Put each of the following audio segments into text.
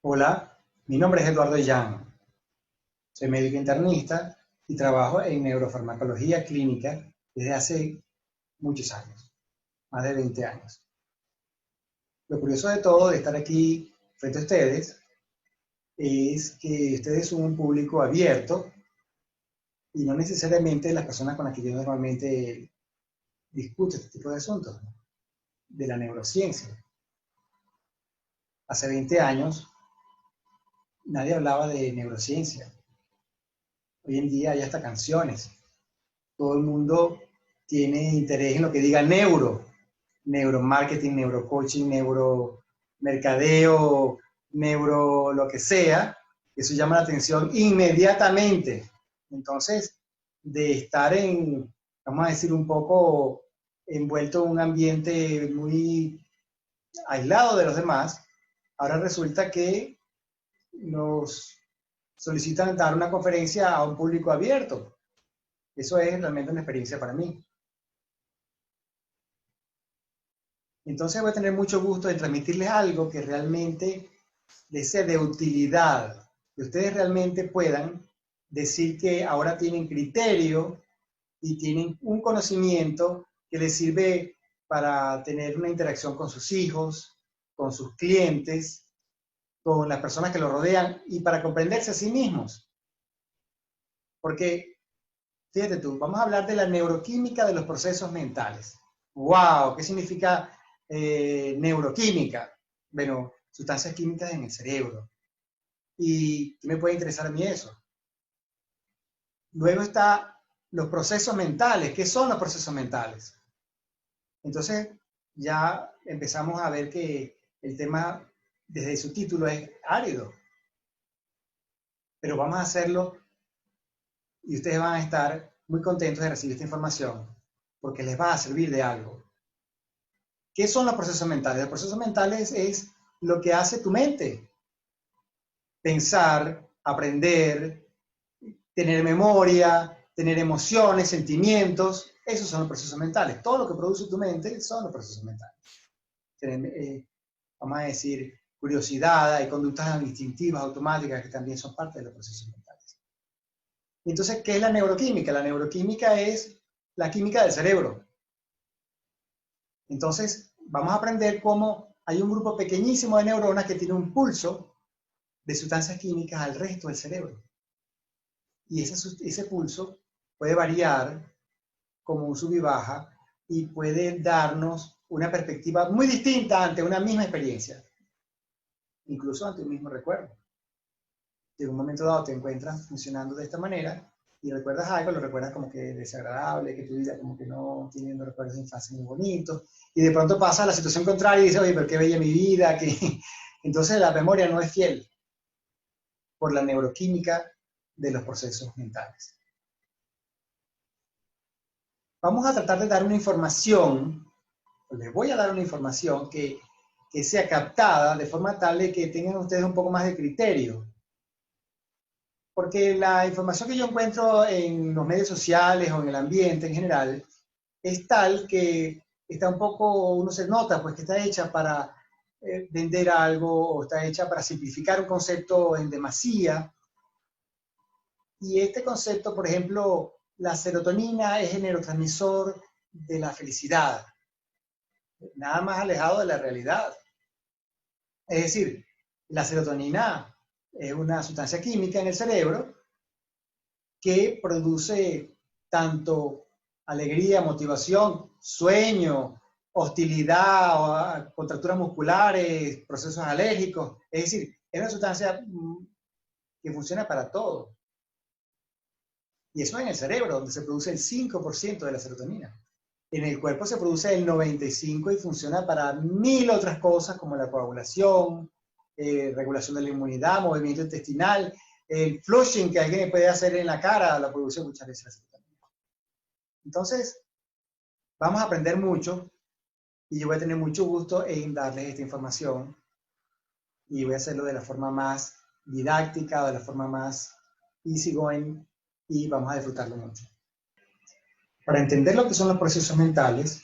Hola, mi nombre es Eduardo Yang. Soy médico internista y trabajo en neurofarmacología clínica desde hace muchos años, más de 20 años. Lo curioso de todo de estar aquí frente a ustedes es que ustedes son un público abierto y no necesariamente las personas con las que yo normalmente discuto este tipo de asuntos, ¿no? De la neurociencia. Hace 20 años nadie hablaba de neurociencia. Hoy en día hay hasta canciones. Todo el mundo tiene interés en lo que diga neuromarketing, neurocoaching, neuromercadeo, neuro lo que sea. Eso llama la atención inmediatamente. Entonces, de estar vamos a decir, un poco envuelto en un ambiente muy aislado de los demás, ahora resulta que nos solicitan dar una conferencia a un público abierto. Eso es realmente una experiencia para mí. Entonces voy a tener mucho gusto de transmitirles algo que realmente les sea de utilidad, que ustedes realmente puedan decir que ahora tienen criterio y tienen un conocimiento que les sirve para tener una interacción con sus hijos, con sus clientes, con las personas que los rodean y para comprenderse a sí mismos. Porque, fíjate tú, vamos a hablar de la neuroquímica de los procesos mentales. ¡Wow! ¿Qué significa neuroquímica? Bueno, sustancias químicas en el cerebro. ¿Y qué me puede interesar a mí eso? Luego está los procesos mentales. ¿Qué son los procesos mentales? Entonces, ya empezamos a ver que el tema, desde su título, es árido. Pero vamos a hacerlo y ustedes van a estar muy contentos de recibir esta información porque les va a servir de algo. ¿Qué son los procesos mentales? Los procesos mentales es lo que hace tu mente. Pensar, aprender, tener memoria, tener emociones, sentimientos, esos son los procesos mentales. Todo lo que produce tu mente son los procesos mentales. Vamos a decir, curiosidad, hay conductas instintivas, automáticas, que también son parte de los procesos mentales. Entonces, ¿qué es la neuroquímica? La neuroquímica es la química del cerebro. Entonces, vamos a aprender cómo hay un grupo pequeñísimo de neuronas que tiene un pulso de sustancias químicas al resto del cerebro. Y ese pulso puede variar como un sub y baja y puede darnos una perspectiva muy distinta ante una misma experiencia, incluso ante un mismo recuerdo. Si en un momento dado te encuentras funcionando de esta manera y recuerdas algo, lo recuerdas como que desagradable, que tu vida como que no tiene unos recuerdos de infancia muy bonitos, y de pronto pasa la situación contraria y dices, oye, pero qué bella mi vida, que... Entonces la memoria no es fiel por la neuroquímica de los procesos mentales. Vamos a tratar de dar una información, les voy a dar una información que sea captada de forma tal de que tengan ustedes un poco más de criterio. Porque la información que yo encuentro en los medios sociales o en el ambiente en general es tal que está un poco, uno se nota, pues que está hecha para vender algo o está hecha para simplificar un concepto en demasía. Y este concepto, por ejemplo, la serotonina es el neurotransmisor de la felicidad, nada más alejado de la realidad. Es decir, la serotonina es una sustancia química en el cerebro que produce tanto alegría, motivación, sueño, hostilidad, contracturas musculares, procesos alérgicos. Es decir, es una sustancia que funciona para todo. Y eso en el cerebro, donde se produce el 5% de la serotonina. En el cuerpo se produce el 95% y funciona para 1000 otras cosas como la coagulación, regulación de la inmunidad, movimiento intestinal, el flushing que alguien puede hacer en la cara, la produce muchas veces la serotonina. Entonces, vamos a aprender mucho y yo voy a tener mucho gusto en darles esta información y voy a hacerlo de la forma más didáctica, de la forma más easygoing y vamos a disfrutarlo mucho. Para entender lo que son los procesos mentales,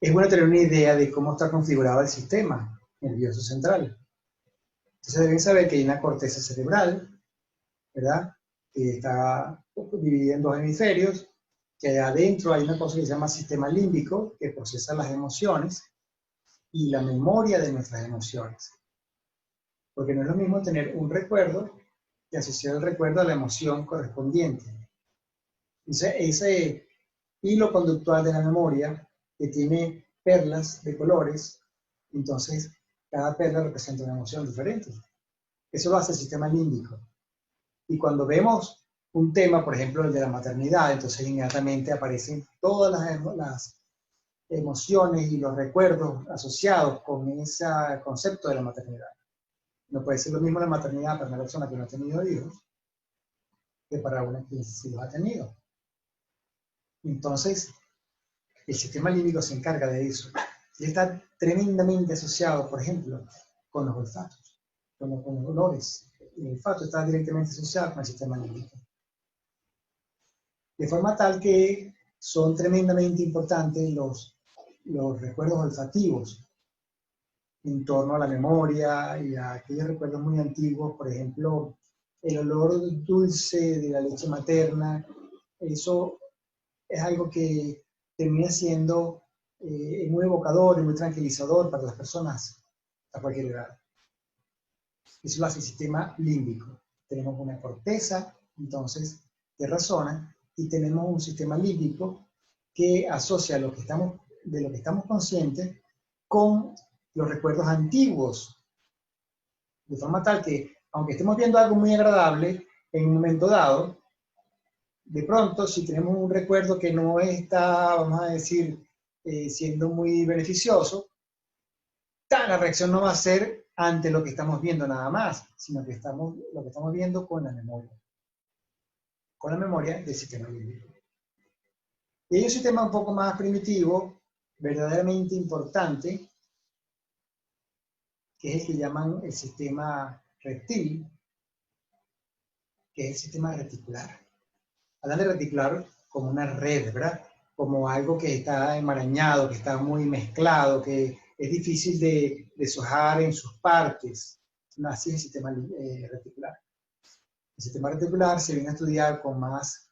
es bueno tener una idea de cómo está configurado el sistema nervioso central. Entonces deben saber que hay una corteza cerebral, ¿verdad? Que está dividida en dos hemisferios, que adentro hay una cosa que se llama sistema límbico, que procesa las emociones y la memoria de nuestras emociones. Porque no es lo mismo tener un recuerdo que asociar el recuerdo a la emoción correspondiente. Entonces, ese hilo conductual de la memoria, que tiene perlas de colores, entonces cada perla representa una emoción diferente. Eso lo hace el sistema límbico. Y cuando vemos un tema, por ejemplo, el de la maternidad, entonces inmediatamente aparecen todas las emociones y los recuerdos asociados con ese concepto de la maternidad. No puede ser lo mismo la maternidad para una persona que no ha tenido hijos que para una que sí los ha tenido. Entonces, el sistema límbico se encarga de eso. Y está tremendamente asociado, por ejemplo, con los olfatos, con los olores. El olfato está directamente asociado con el sistema límbico. De forma tal que son tremendamente importantes los recuerdos olfativos en torno a la memoria y a aquellos recuerdos muy antiguos, por ejemplo, el olor dulce de la leche materna. Eso es algo que termina siendo muy evocador y muy tranquilizador para las personas a cualquier edad. Eso lo hace el sistema límbico. Tenemos una corteza, entonces, que razona, y tenemos un sistema límbico que asocia lo que estamos, de lo que estamos conscientes con los recuerdos antiguos. De forma tal que, aunque estemos viendo algo muy agradable en un momento dado, de pronto, si tenemos un recuerdo que no está, vamos a decir, siendo muy beneficioso, la reacción no va a ser ante lo que estamos viendo nada más, sino que lo que estamos viendo con la memoria del sistema límbico. Y hay un sistema un poco más primitivo, verdaderamente importante, que es el que llaman el sistema reptil, que es el sistema reticular. Hablan de reticular como una red, ¿verdad? Como algo que está enmarañado, que está muy mezclado, que es difícil de deshojar en sus partes. No, así es el sistema reticular. El sistema reticular se viene a estudiar con más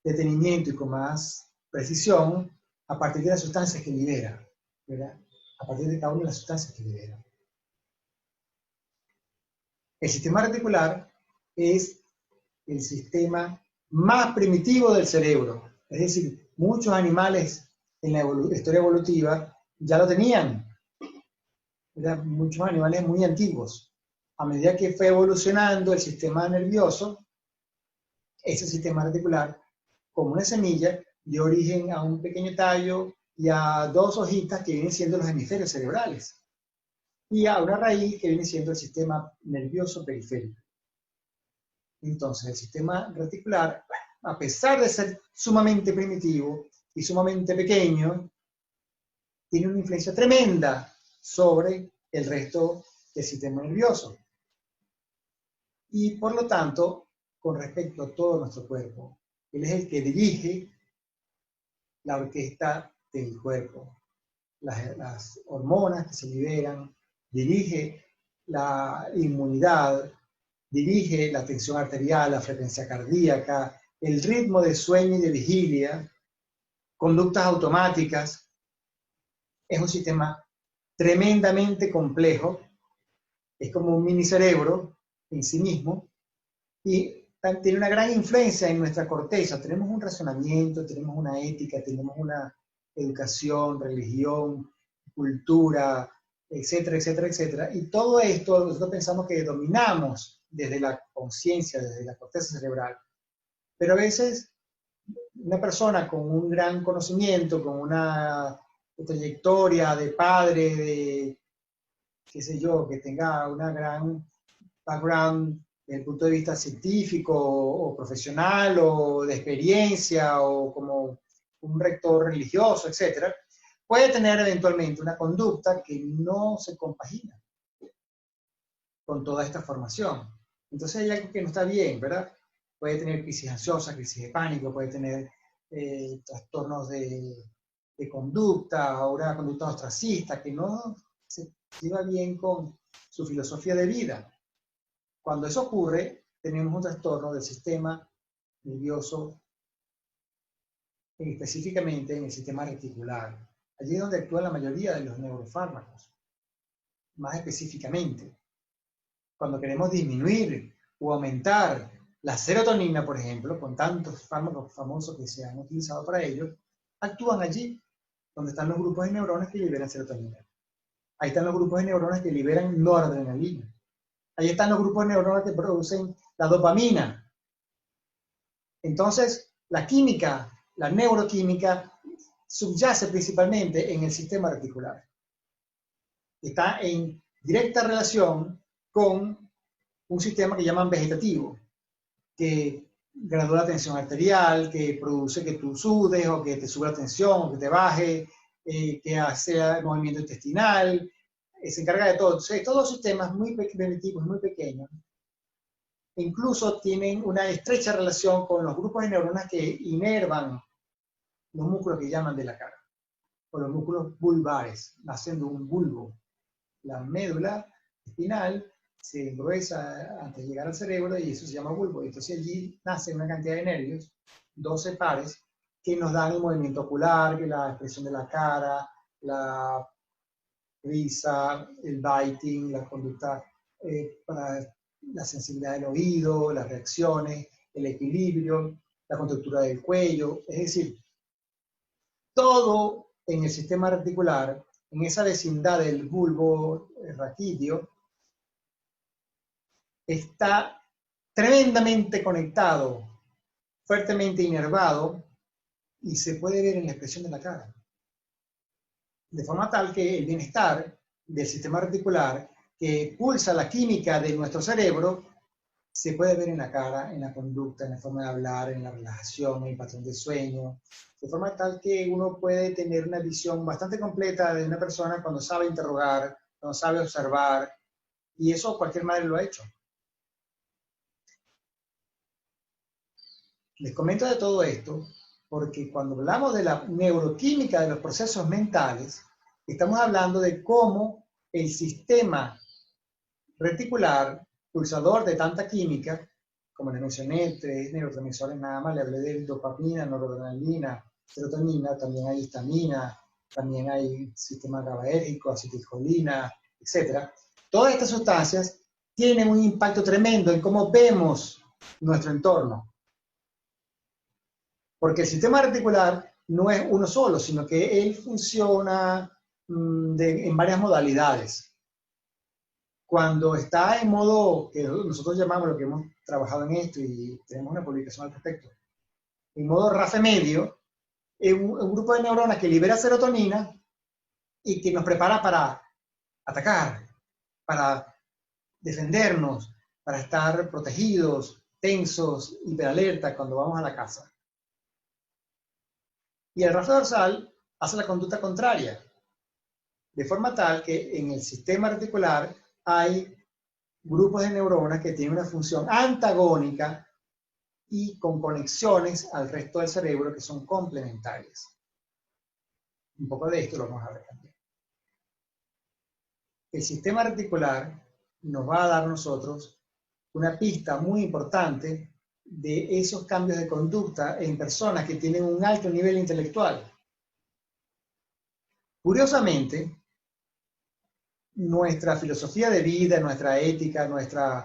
detenimiento y con más precisión a partir de las sustancias que libera, ¿verdad? A partir de cada una de las sustancias que libera. El sistema reticular es el sistema más primitivo del cerebro. Es decir, muchos animales en la historia evolutiva ya lo tenían. Eran muchos animales muy antiguos. A medida que fue evolucionando el sistema nervioso, ese sistema reticular, como una semilla, dio origen a un pequeño tallo y a dos hojitas que vienen siendo los hemisferios cerebrales. Y a una raíz que viene siendo el sistema nervioso periférico. Entonces, el sistema reticular, a pesar de ser sumamente primitivo y sumamente pequeño, tiene una influencia tremenda sobre el resto del sistema nervioso. Y por lo tanto, con respecto a todo nuestro cuerpo, él es el que dirige la orquesta del cuerpo. Las hormonas que se liberan, dirige la inmunidad, dirige la tensión arterial, la frecuencia cardíaca, el ritmo de sueño y de vigilia, conductas automáticas. Es un sistema tremendamente complejo, es como un mini cerebro en sí mismo y tiene una gran influencia en nuestra corteza. Tenemos un razonamiento, tenemos una ética, tenemos una educación, religión, cultura, etcétera, etcétera, etcétera. Y todo esto nosotros pensamos que dominamos desde la conciencia, desde la corteza cerebral. Pero a veces una persona con un gran conocimiento, con una trayectoria de padre, de qué sé yo, que tenga una gran background desde el punto de vista científico o profesional o de experiencia o como un rector religioso, etcétera, puede tener eventualmente una conducta que no se compagina con toda esta formación. Entonces hay algo que no está bien, ¿verdad? Puede tener crisis ansiosa, crisis de pánico, puede tener trastornos de conducta o una conducta ostracista que no se lleva bien con su filosofía de vida. Cuando eso ocurre, tenemos un trastorno del sistema nervioso, específicamente en el sistema reticular. Allí es donde actúa la mayoría de los neurofármacos, más específicamente. Cuando queremos disminuir o aumentar la serotonina, por ejemplo, con tantos fármacos famosos que se han utilizado para ello, actúan allí, donde están los grupos de neuronas que liberan serotonina. Ahí están los grupos de neuronas que liberan noradrenalina. Ahí están los grupos de neuronas que producen la dopamina. Entonces, la química, la neuroquímica, subyace principalmente en el sistema reticular. Está en directa relación con un sistema que llaman vegetativo, que gradúa la tensión arterial, que produce que tú sudes, o que te sube la tensión, o que te baje, que hace el movimiento intestinal, se encarga de todo. Entonces, todos los sistemas muy primitivos, muy pequeños, incluso tienen una estrecha relación con los grupos de neuronas que inervan los músculos que llaman de la cara, o los músculos vulvares, nacen de un bulbo. La médula espinal se engruesa antes de llegar al cerebro y eso se llama bulbo. Entonces allí nace una cantidad de nervios, 12 pares, que nos dan el movimiento ocular, que la expresión de la cara, la risa, el biting, la conducta para la sensibilidad del oído, las reacciones, el equilibrio, la contractura del cuello. Es decir, todo en el sistema reticular, en esa vecindad del bulbo raquídeo, está tremendamente conectado, fuertemente inervado, y se puede ver en la expresión de la cara. De forma tal que el bienestar del sistema reticular, que pulsa la química de nuestro cerebro, se puede ver en la cara, en la conducta, en la forma de hablar, en la relajación, en el patrón de sueño, de forma tal que uno puede tener una visión bastante completa de una persona cuando sabe interrogar, cuando sabe observar, y eso cualquier madre lo ha hecho. Les comento de todo esto porque cuando hablamos de la neuroquímica de los procesos mentales, estamos hablando de cómo el sistema reticular, pulsador de tanta química, como les mencioné, 3 neurotransmisores nada más, le hablé de dopamina, noradrenalina, serotonina, también hay histamina, también hay sistema GABAérgico, acetilcolina, etc. Todas estas sustancias tienen un impacto tremendo en cómo vemos nuestro entorno. Porque el sistema reticular no es uno solo, sino que él funciona en varias modalidades. Cuando está en modo, que nosotros llamamos, lo que hemos trabajado en esto y tenemos una publicación al respecto, en modo RAFE medio, es un grupo de neuronas que libera serotonina y que nos prepara para atacar, para defendernos, para estar protegidos, tensos, hiperalerta cuando vamos a la casa. Y el RAFE dorsal hace la conducta contraria, de forma tal que en el sistema reticular hay grupos de neuronas que tienen una función antagónica y con conexiones al resto del cerebro que son complementarias. Un poco de esto lo vamos a ver también. El sistema reticular nos va a dar a nosotros una pista muy importante de esos cambios de conducta en personas que tienen un alto nivel intelectual. Curiosamente, nuestra filosofía de vida, nuestra ética, nuestros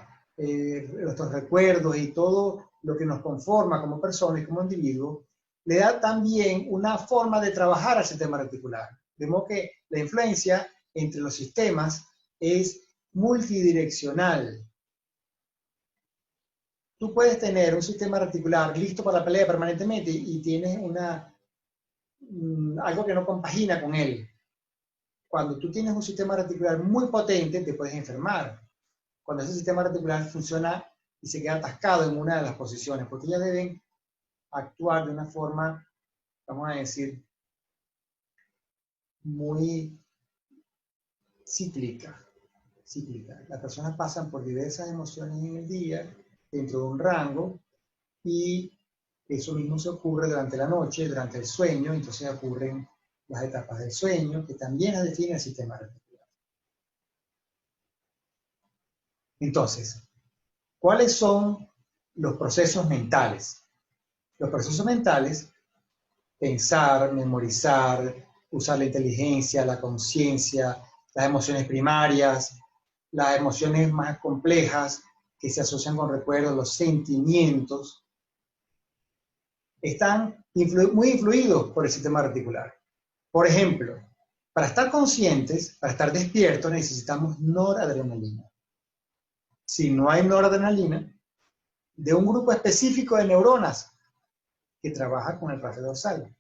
recuerdos y todo lo que nos conforma como personas y como individuos, le da también una forma de trabajar al sistema reticular. De modo que la influencia entre los sistemas es multidireccional. Tú puedes tener un sistema reticular listo para la pelea permanentemente y tienes algo que no compagina con él. Cuando tú tienes un sistema reticular muy potente, te puedes enfermar. Cuando ese sistema reticular funciona y se queda atascado en una de las posiciones, porque ellas deben actuar de una forma, vamos a decir, muy cíclica. Las personas pasan por diversas emociones en el día, dentro de un rango, y eso mismo se ocurre durante la noche, durante el sueño, entonces ocurren las etapas del sueño, que también las define el sistema reticular. Entonces, ¿cuáles son los procesos mentales? Los procesos mentales, pensar, memorizar, usar la inteligencia, la conciencia, las emociones primarias, las emociones más complejas que se asocian con recuerdos, los sentimientos, están muy influidos por el sistema reticular. Por ejemplo, para estar conscientes, para estar despiertos, necesitamos noradrenalina. Si no hay noradrenalina, de un grupo específico de neuronas que trabaja con el rafe dorsal.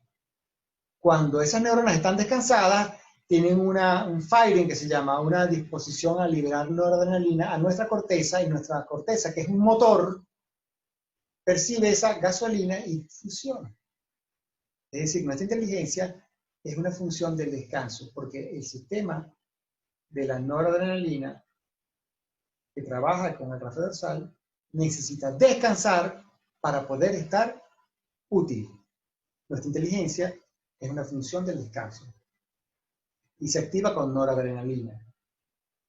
Cuando esas neuronas están descansadas, tienen un firing que se llama, una disposición a liberar noradrenalina a nuestra corteza, y nuestra corteza, que es un motor, percibe esa gasolina y funciona. Es decir, nuestra inteligencia es una función del descanso, porque el sistema de la noradrenalina que trabaja con el rafe dorsal necesita descansar para poder estar útil. Nuestra inteligencia es una función del descanso y se activa con noradrenalina.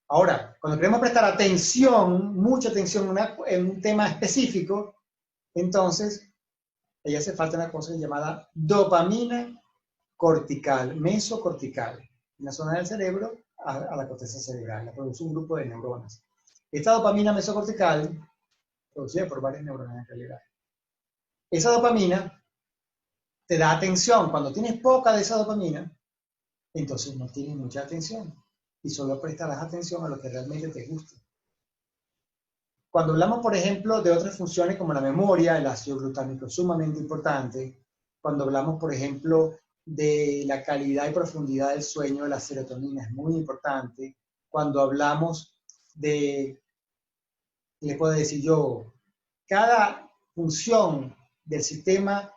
Ahora, cuando queremos prestar atención, mucha atención en un tema específico, entonces ahí hace falta una cosa llamada dopamina cortical, mesocortical, en la zona del cerebro a la corteza cerebral, la produce un grupo de neuronas. Esta dopamina mesocortical, producida por varias neuronas en realidad, esa dopamina te da atención. Cuando tienes poca de esa dopamina, entonces no tienes mucha atención y solo prestarás atención a lo que realmente te gusta. Cuando hablamos, por ejemplo, de otras funciones como la memoria, el ácido glutámico es sumamente importante. Cuando hablamos, por ejemplo, de la calidad y profundidad del sueño, la serotonina es muy importante. Cuando hablamos de, ¿qué le puedo decir yo? Cada función del sistema,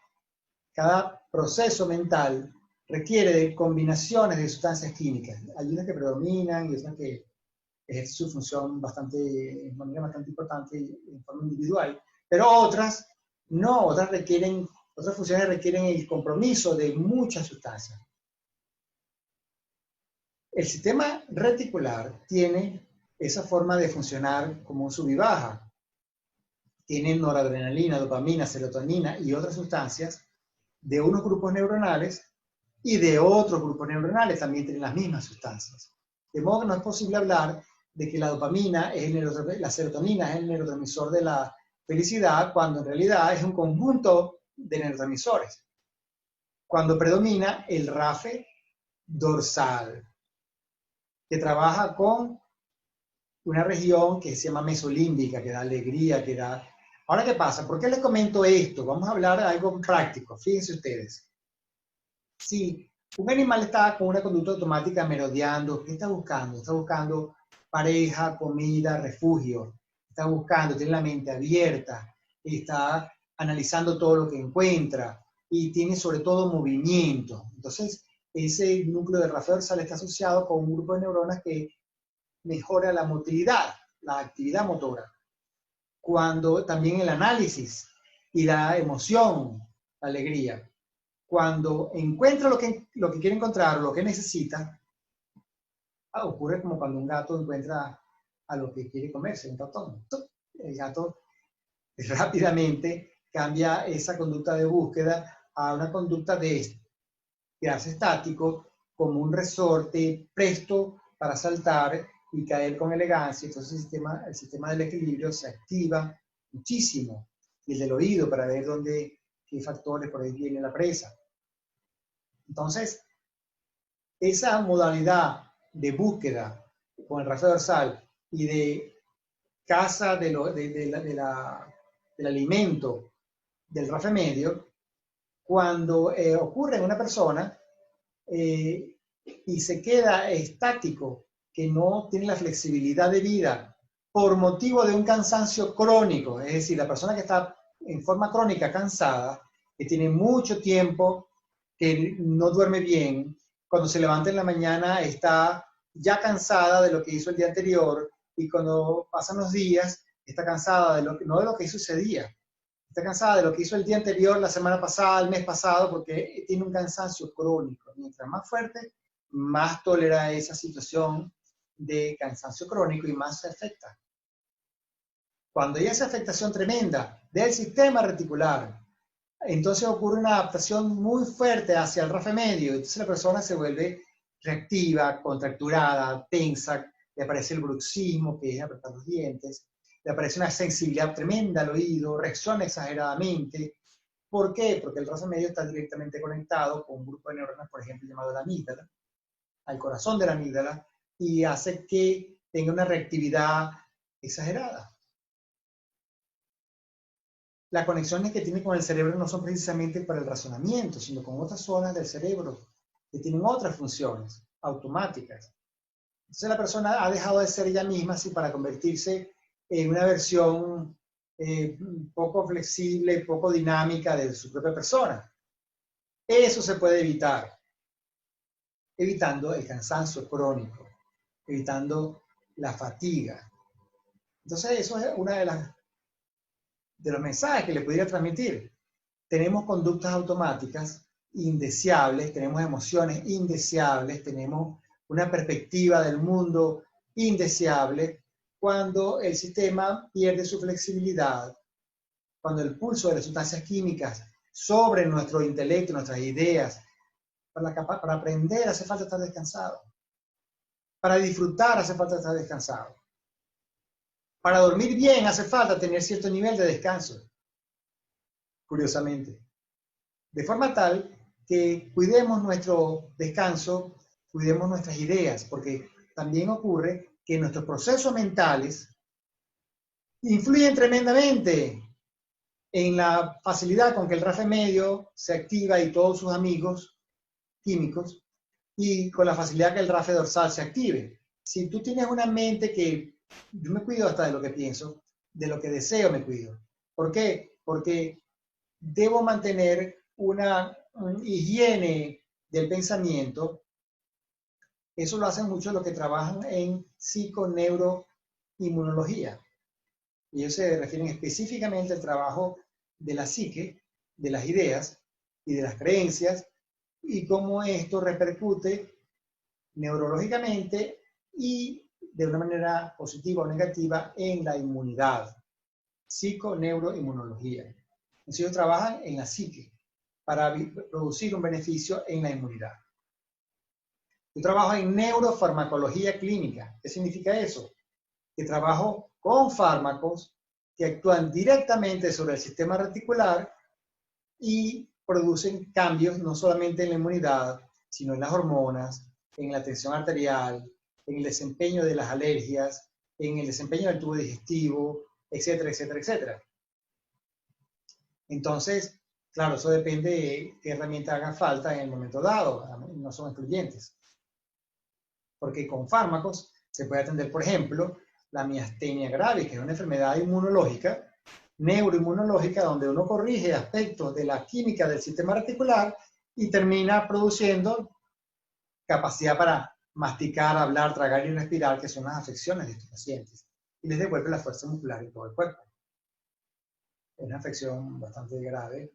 cada proceso mental requiere de combinaciones de sustancias químicas. Hay unas que predominan y otras que ejercen su función de manera bastante importante en forma individual, pero otras no, otras funciones requieren el compromiso de muchas sustancias. El sistema reticular tiene esa forma de funcionar como un sub y baja. Tiene noradrenalina, dopamina, serotonina y otras sustancias de unos grupos neuronales, y de otros grupos neuronales también tienen las mismas sustancias. De modo que no es posible hablar de que la dopamina, la serotonina es el neurotransmisor de la felicidad, cuando en realidad es un conjunto de neurotransmisores. Cuando predomina el rafe dorsal, que trabaja con una región que se llama mesolímbica, que da alegría, que da... Ahora, ¿qué pasa? ¿Por qué les comento esto? Vamos a hablar de algo práctico. Fíjense ustedes. Si un animal está con una conducta automática merodeando, ¿qué está buscando? Está buscando pareja, comida, refugio. Está buscando, tiene la mente abierta, está analizando todo lo que encuentra y tiene sobre todo movimiento. Entonces, ese núcleo de rafe dorsal está asociado con un grupo de neuronas que mejora la motilidad, la actividad motora. Cuando también el análisis y la emoción, la alegría. Cuando encuentra lo que quiere encontrar, lo que necesita, ocurre como cuando un gato encuentra a lo que quiere comerse, un ratón. El gato rápidamente cambia esa conducta de búsqueda a una conducta de quedarse estático, como un resorte presto para saltar y caer con elegancia. Entonces el sistema del equilibrio se activa muchísimo, y el del oído para ver qué factores por ahí viene la presa. Entonces, esa modalidad de búsqueda con el rafe dorsal y de caza del alimento del rafe medio, cuando ocurre en una persona y se queda estático, que no tiene la flexibilidad de vida por motivo de un cansancio crónico, es decir, la persona que está en forma crónica cansada, que tiene mucho tiempo, que no duerme bien, cuando se levanta en la mañana está ya cansada de lo que hizo el día anterior, y cuando pasan los días está cansada no de lo que hizo ese día, está cansada de lo que hizo el día anterior, la semana pasada, el mes pasado, porque tiene un cansancio crónico. Mientras más fuerte, más tolera esa situación de cansancio crónico y más se afecta. Cuando hay esa afectación tremenda del sistema reticular, entonces ocurre una adaptación muy fuerte hacia el RAF medio, entonces la persona se vuelve reactiva, contracturada, tensa, le aparece el bruxismo, que es apretar los dientes, le aparece una sensibilidad tremenda al oído, reacciona exageradamente. ¿Por qué? Porque el RAF medio está directamente conectado con un grupo de neuronas, por ejemplo, llamado la amígdala, al corazón de la amígdala, y hace que tenga una reactividad exagerada. Las conexiones que tiene con el cerebro no son precisamente para el razonamiento, sino con otras zonas del cerebro que tienen otras funciones automáticas. Entonces la persona ha dejado de ser ella misma así para convertirse en una versión poco flexible, poco dinámica de su propia persona. Eso se puede evitar, evitando el cansancio crónico, evitando la fatiga. Entonces eso es una de los mensajes que le pudiera transmitir. Tenemos conductas automáticas indeseables, tenemos emociones indeseables, tenemos una perspectiva del mundo indeseable cuando el sistema pierde su flexibilidad, cuando el pulso de las sustancias químicas sobre nuestro intelecto, nuestras ideas. Para aprender hace falta estar descansado. Para disfrutar hace falta estar descansado. Para dormir bien hace falta tener cierto nivel de descanso, curiosamente. De forma tal que cuidemos nuestro descanso, cuidemos nuestras ideas, porque también ocurre que nuestros procesos mentales influyen tremendamente en la facilidad con que el RAF medio se activa y todos sus amigos químicos, y con la facilidad que el RAF dorsal se active. Si tú tienes una mente que yo me cuido hasta de lo que pienso, de lo que deseo me cuido. ¿Por qué? Porque debo mantener una higiene del pensamiento. Eso lo hacen muchos los que trabajan en psiconeuroinmunología. Y ellos se refieren específicamente al trabajo de la psique, de las ideas y de las creencias, y cómo esto repercute neurológicamente y de una manera positiva o negativa en la inmunidad. Psiconeuroinmunología. Entonces ellos trabajan en la psique para producir un beneficio en la inmunidad. Yo trabajo en neurofarmacología clínica. ¿Qué significa eso? Que trabajo con fármacos que actúan directamente sobre el sistema reticular y producen cambios no solamente en la inmunidad, sino en las hormonas, en la tensión arterial, en el desempeño de las alergias, en el desempeño del tubo digestivo, etcétera, etcétera, etcétera. Entonces, claro, eso depende de qué herramienta haga falta en el momento dado, no son excluyentes. Porque con fármacos se puede atender, por ejemplo, la miastenia gravis, que es una enfermedad inmunológica, neuroinmunológica, donde uno corrige aspectos de la química del sistema reticular y termina produciendo capacidad para masticar, hablar, tragar y respirar, que son las afecciones de estos pacientes, y les devuelve la fuerza muscular en todo el cuerpo. Es una afección bastante grave,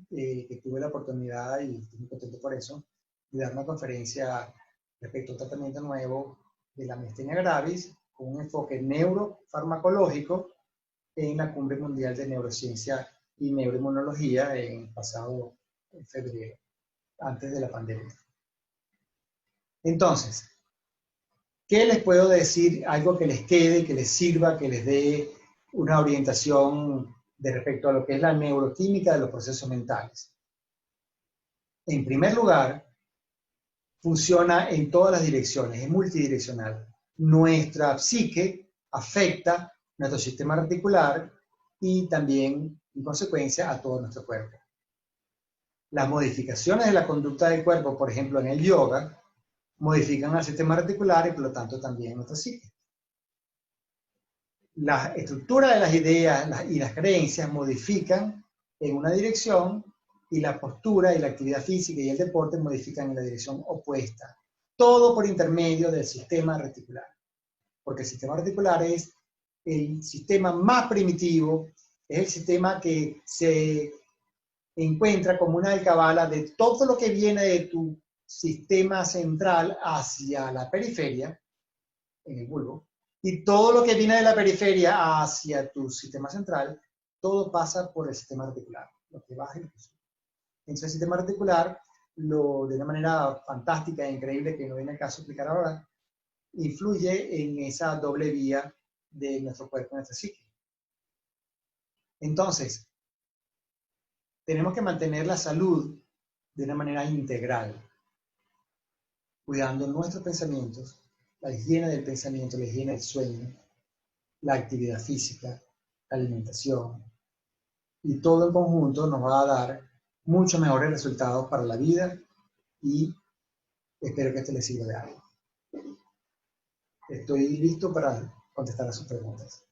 que tuve la oportunidad, y estoy muy contento por eso, de dar una conferencia respecto a un tratamiento nuevo de la miastenia gravis, con un enfoque neurofarmacológico en la Cumbre Mundial de Neurociencia y Neuroinmunología en pasado febrero, antes de la pandemia. Entonces, ¿qué les puedo decir? Algo que les quede, que les sirva, que les dé una orientación de respecto a lo que es la neuroquímica de los procesos mentales. En primer lugar, funciona en todas las direcciones, es multidireccional. Nuestra psique afecta nuestro sistema reticular y también, en consecuencia, a todo nuestro cuerpo. Las modificaciones de la conducta del cuerpo, por ejemplo, en el yoga, modifican al sistema reticular y por lo tanto también nuestra psique. La estructura de las ideas y las creencias modifican en una dirección y la postura y la actividad física y el deporte modifican en la dirección opuesta. Todo por intermedio del sistema reticular. Porque el sistema reticular es el sistema más primitivo, es el sistema que se encuentra como una alcabala de todo lo que viene de tu sistema central hacia la periferia, en el bulbo, Y todo lo que viene de la periferia hacia tu sistema central, todo pasa por el sistema reticular, lo que baja y lo que sube. Entonces el sistema reticular, de una manera fantástica e increíble que no viene al caso explicar ahora, influye en esa doble vía de nuestro cuerpo, nuestra psique. Entonces, tenemos que mantener la salud de una manera integral, cuidando nuestros pensamientos, la higiene del pensamiento, la higiene del sueño, la actividad física, la alimentación, y todo en conjunto nos va a dar muchos mejores resultados para la vida y espero que esto les sirva de algo. Estoy listo para contestar a sus preguntas.